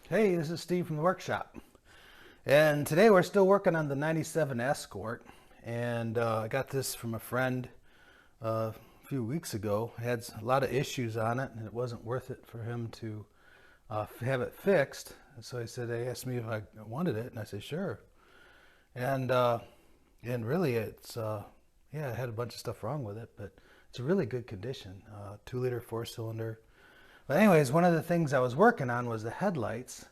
Hey, this is Steve from the workshop. And today we're still working on the 97 Escort. And I got this from a friend a few weeks ago. It had a lot of issues on it and it wasn't worth it for him to have it fixed. So they asked me if I wanted it and I said sure. And really it had a bunch of stuff wrong with it, but it's a really good condition. 2-liter 4-cylinder. But anyways, one of the things I was working on was the headlights,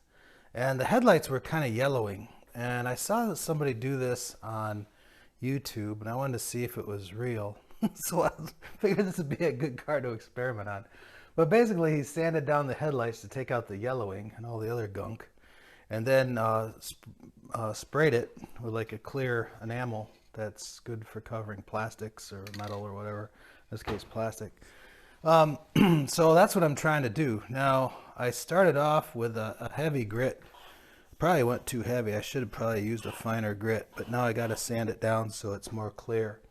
and the headlights were kind of yellowing. And I saw that somebody do this on YouTube, and I wanted to see if it was real. So I figured this would be a good car to experiment on. But basically, he sanded down the headlights to take out the yellowing and all the other gunk, and then sprayed it with like a clear enamel that's good for covering plastics or metal or whatever. In this case, plastic. So that's what I'm trying to do. Now, I started off with a heavy grit. Probably went too heavy. I should have probably used a finer grit, but now I got to sand it down so it's more clear.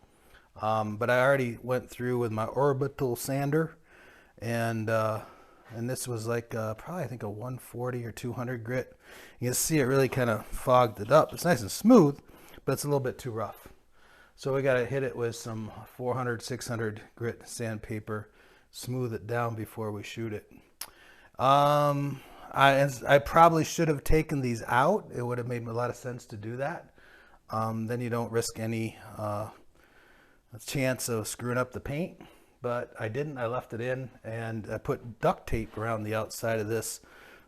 But I already went through with my orbital sander, and this was like probably I think a 140 or 200 grit. You can see it really kind of fogged it up. It's nice and smooth, but it's a little bit too rough. So we got to hit it with some 400, 600 grit sandpaper. Smooth it down before we shoot it. I probably should have taken these out. It would have made a lot of sense to do that. Then you don't risk any chance of screwing up the paint. But I didn't. I left it in, and I put duct tape around the outside of this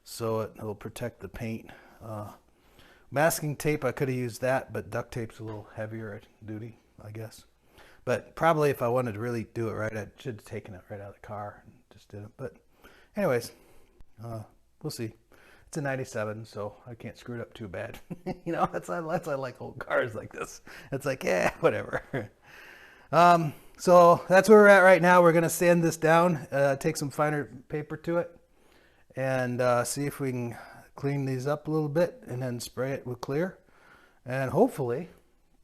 so it will protect the paint. Masking tape, I could have used that, but duct tape's a little heavier duty, I guess. But probably if I wanted to really do it right, I should have taken it right out of the car and just did it. But anyways, we'll see. It's a 97, so I can't screw it up too bad. You know, that's why I like old cars like this. It's like, yeah, whatever. So that's where we're at right now. We're going to sand this down, take some finer paper to it, and see if we can clean these up a little bit and then spray it with clear. And hopefully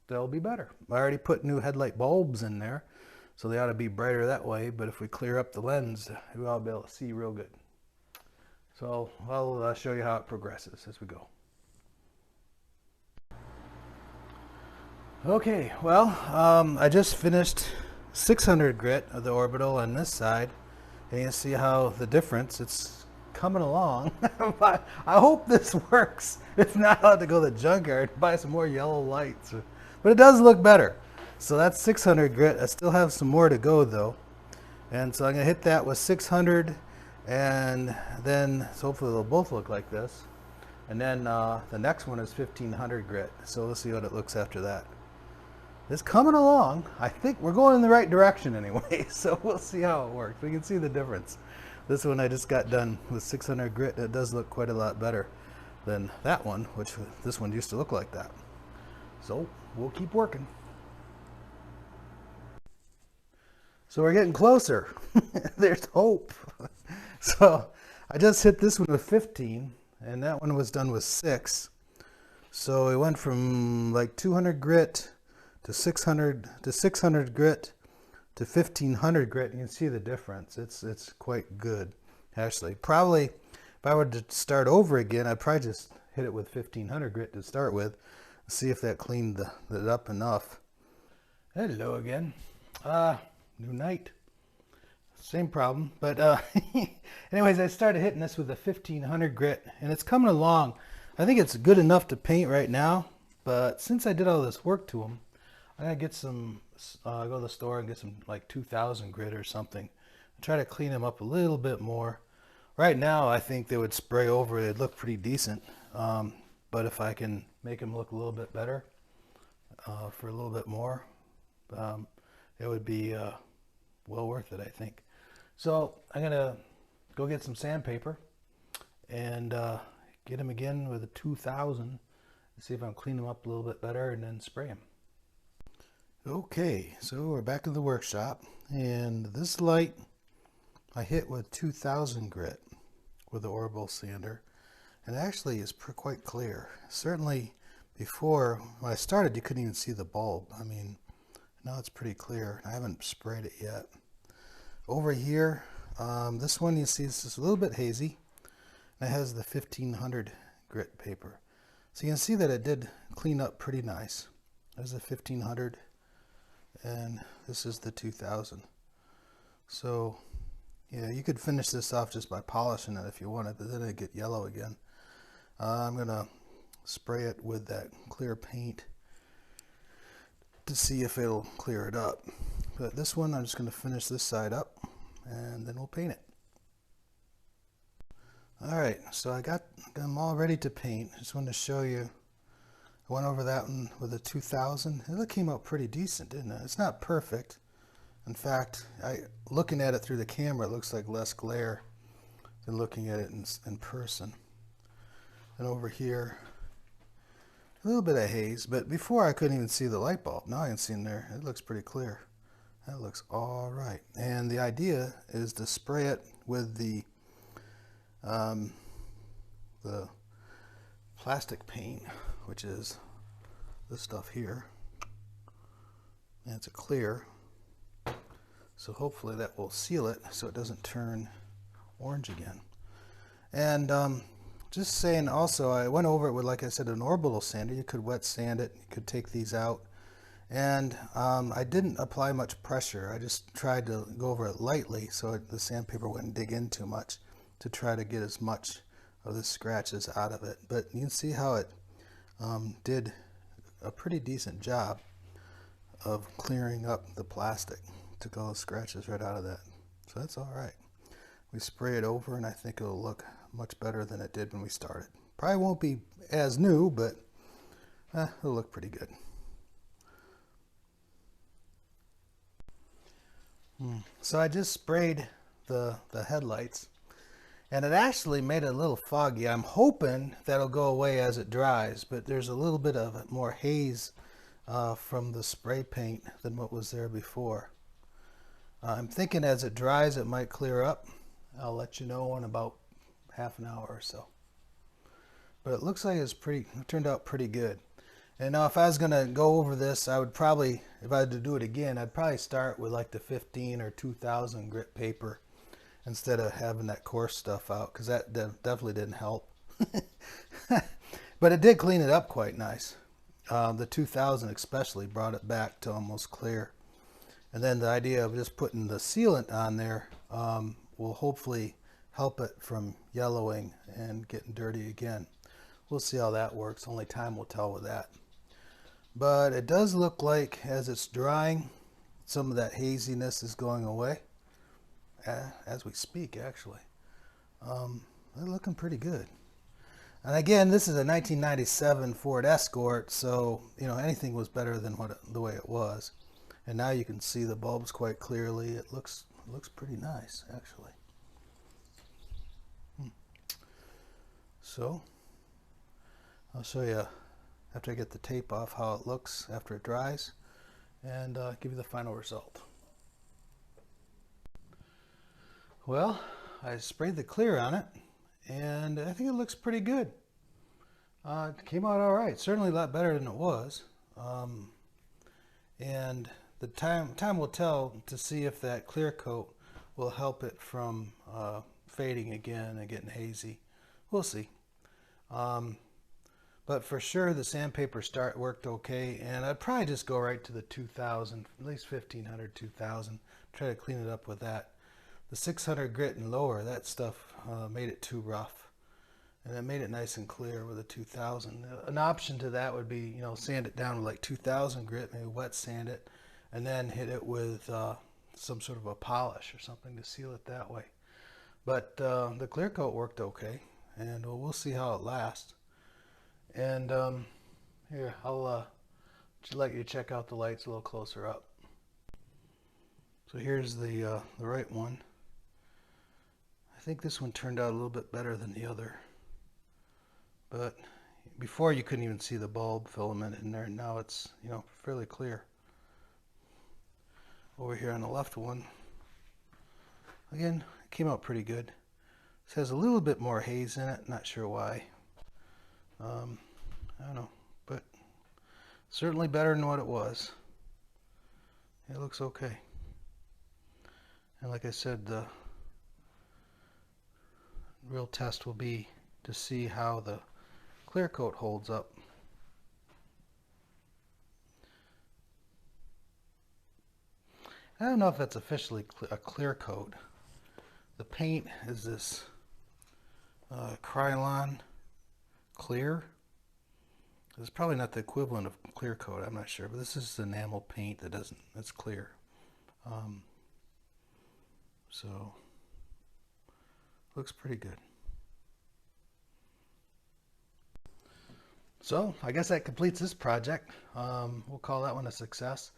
they'll be better. I already put new headlight bulbs in there, so they ought to be brighter that way. But if we clear up the lens, we'll all be able to see real good. So I'll show you how it progresses as we go. Okay, well, I just finished 600 grit of the orbital on this side, and you see how the difference, it's coming along. I hope this works. If not, I'll have to go to the junkyard and buy some more yellow lights. But it does look better. So that's 600 grit. I still have some more to go though. And so I'm going to hit that with 600, and then so hopefully they'll both look like this. And then the next one is 1500 grit. So we'll see what it looks after that. It's coming along. I think we're going in the right direction anyway. So we'll see how it works. We can see the difference. This one I just got done with 600 grit. It does look quite a lot better than that one, which this one used to look like that. So we'll keep working. So we're getting closer. There's hope. So I just hit this one with 15, and that one was done with 6. So it went from like 200 grit to 600 grit to 1500 grit. You can see the difference. It's quite good, actually. Probably if I were to start over again, I'd probably just hit it with 1500 grit to start with. See if that cleaned it up enough. Hello again. New night. Same problem. But anyways, I started hitting this with a 1500 grit, and it's coming along. I think it's good enough to paint right now, but since I did all this work to them, I'm going to get some, go to the store and get some like 2000 grit or something. Try to clean them up a little bit more. Right now, I think they would spray over it. It'd look pretty decent. But if I can make them look a little bit better for a little bit more, it would be well worth it, I think. So I'm going to go get some sandpaper and get them again with a 2000 and see if I can clean them up a little bit better and then spray them. Okay, so we're back in the workshop, and this light I hit with 2000 grit with the orbital sander. And actually is quite clear. Certainly before, when I started, you couldn't even see the bulb. I mean, now it's pretty clear. I haven't sprayed it yet. Over here, this one you see is just a little bit hazy. It has the 1500 grit paper. So you can see that it did clean up pretty nice. There's the 1500 and this is the 2000. So yeah, you could finish this off just by polishing it if you wanted, but then it'd get yellow again. I'm gonna spray it with that clear paint to see if it'll clear it up. But this one, I'm just gonna finish this side up and then we'll paint it. Alright, so I got them all ready to paint. I just wanted to show you. I went over that one with a 2000. It came out pretty decent, didn't it? It's not perfect. In fact, looking at it through the camera, it looks like less glare than looking at it in person. And over here, a little bit of haze, but before I couldn't even see the light bulb. Now I can see in there. It looks pretty clear. That looks all right. And the idea is to spray it with the plastic paint, which is this stuff here. And it's a clear. So hopefully that will seal it so it doesn't turn orange again. And just saying also, I went over it with, like I said, an orbital sander. You could wet sand it, you could take these out. And I didn't apply much pressure. I just tried to go over it lightly so the sandpaper wouldn't dig in too much to try to get as much of the scratches out of it. But you can see how it did a pretty decent job of clearing up the plastic. Took all the scratches right out of that. So that's all right. We spray it over and I think it'll look much better than it did when we started. Probably won't be as new, but it'll look pretty good. So I just sprayed the headlights and it actually made it a little foggy. I'm hoping that'll go away as it dries, but there's a little bit of more haze from the spray paint than what was there before. I'm thinking as it dries it might clear up. I'll let you know in about half an hour or so. But it looks like it turned out pretty good. And now if I was going to go over this, I would probably, if I had to do it again, I'd probably start with like the 15 or 2000 grit paper instead of having that coarse stuff out, because that definitely didn't help. But it did clean it up quite nice. The 2000 especially brought it back to almost clear. And then the idea of just putting the sealant on there will hopefully help it from yellowing and getting dirty again. We'll see how that works. Only time will tell with that. But it does look like as it's drying, some of that haziness is going away as we speak, actually. They're looking pretty good. And again, this is a 1997 Ford Escort, so you know anything was better than the way it was. And now you can see the bulbs quite clearly. It looks pretty nice, actually. So I'll show you after I get the tape off how it looks after it dries, and give you the final result. Well, I sprayed the clear on it, and I think it looks pretty good. It came out all right. Certainly a lot better than it was. And the time will tell to see if that clear coat will help it from fading again and getting hazy. We'll see. But for sure the sandpaper start worked okay, and I'd probably just go right to the 2000, at least 1500, 2000. Try to clean it up with that. The 600 grit and lower, that stuff made it too rough, and it made it nice and clear with a 2000. An option to that would be, you know, sand it down with like 2000 grit, maybe wet sand it, and then hit it with some sort of a polish or something to seal it that way. But the clear coat worked okay, and we'll see how it lasts. And here, I'll let you check out the lights a little closer up. So here's the right one. I think this one turned out a little bit better than the other. But before you couldn't even see the bulb filament in there. Now it's, you know, fairly clear. Over here on the left one, again, it came out pretty good. This has a little bit more haze in it. Not sure why. I don't know, but certainly better than what it was. It looks okay. And like I said, the real test will be to see how the clear coat holds up. I don't know if that's officially a clear coat. The paint is this Krylon clear. It's probably not the equivalent of clear coat, I'm not sure, but this is enamel paint that's clear. So looks pretty good. So I guess that completes this project. We'll call that one a success.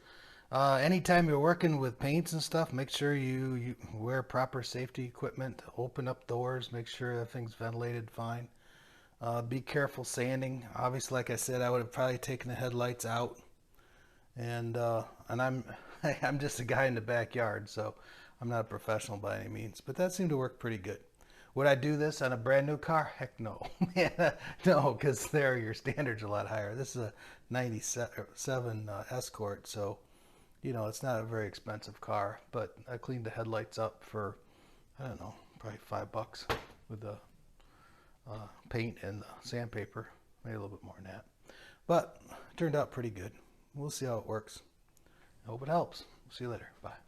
Anytime you're working with paints and stuff, make sure you wear proper safety equipment, open up doors, make sure everything's ventilated fine. Be careful sanding. Obviously, like I said, I would have probably taken the headlights out. And I'm I'm just a guy in the backyard, so I'm not a professional by any means. But that seemed to work pretty good. Would I do this on a brand new car? Heck no. No, because there your standards are a lot higher. This is a 97 Escort, so you know it's not a very expensive car. But I cleaned the headlights up for, I don't know, probably $5 with the paint and the sandpaper. Maybe a little bit more than that. But it turned out pretty good. We'll see how it works. I hope it helps. See you later. Bye.